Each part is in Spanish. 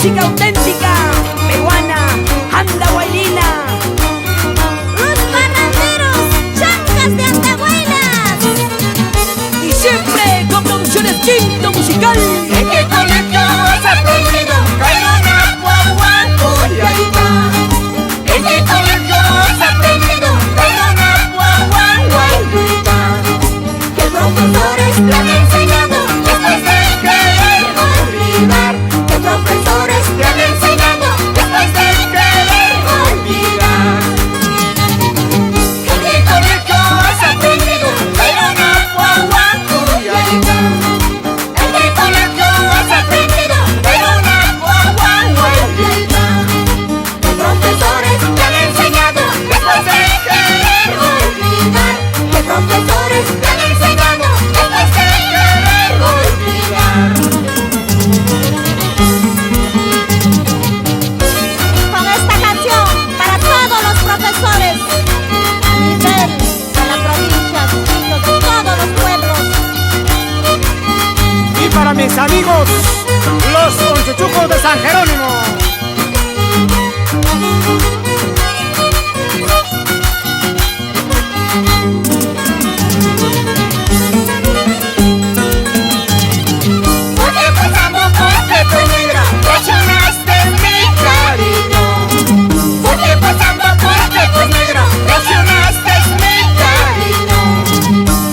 música auténtica, peruana, anda guailina. Los parranderos, chancas de Andahuaylas. Y siempre con producciones Quinto Musical. ¿En qué colegio has aprendido? Cairona, guaguaco y ahí va. ¿En qué colegio has aprendido? Cairona, guaguaco y ahí va. ¿Qué profesores te han enseñado después de querer olvidar? ¿Qué profesores te han enseñado después de querer olvidar? ¿En qué colegio has aprendido? Cairona, guaguaco y ahí va. ¿En qué colegio has aprendido? Cairona, guaguaco y ahí va. ¿Qué profesores te han enseñado después de querer olvidar? ¿Qué profesores te han enseñado después de querer olvidar? Con esta canción para todos los profesores a nivel de la provincia, de todos los pueblos. Y para mis amigos, los conchuchucos de San Jerónimo. Porque pasamos porque tu negra traicionaste mi cariño. Porque pasamos porque tu negra traicionaste mi cariño.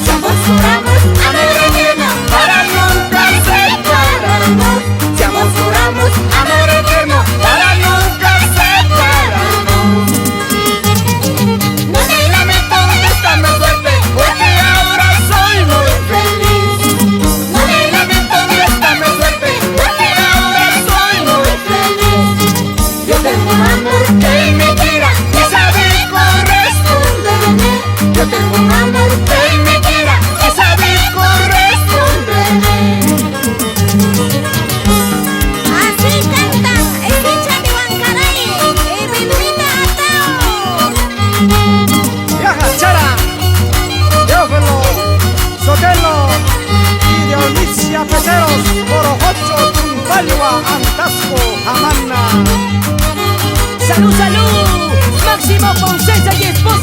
Si ambos juramos amor eterno para nunca separarnos. Si ambos juramos amor eterno para nunca separarnos. No me lamento de esta mi suerte porque ahora soy muy feliz. No me lamento de esta mi suerte porque ahora soy muy feliz. Yo tengo un amor que me quiera y sabe corresponderme. Yo tengo un amor que me quiera y sabe corresponderme. Así cantan el hincha de Huancaray y Rilvita Atao. Viaja Chara, Teófilo, Sotelo y Dionisio Peceros, Corojocho, Tumpalua, Antasco, Amana. Salud, salud, Máximo Poncesa y esposa.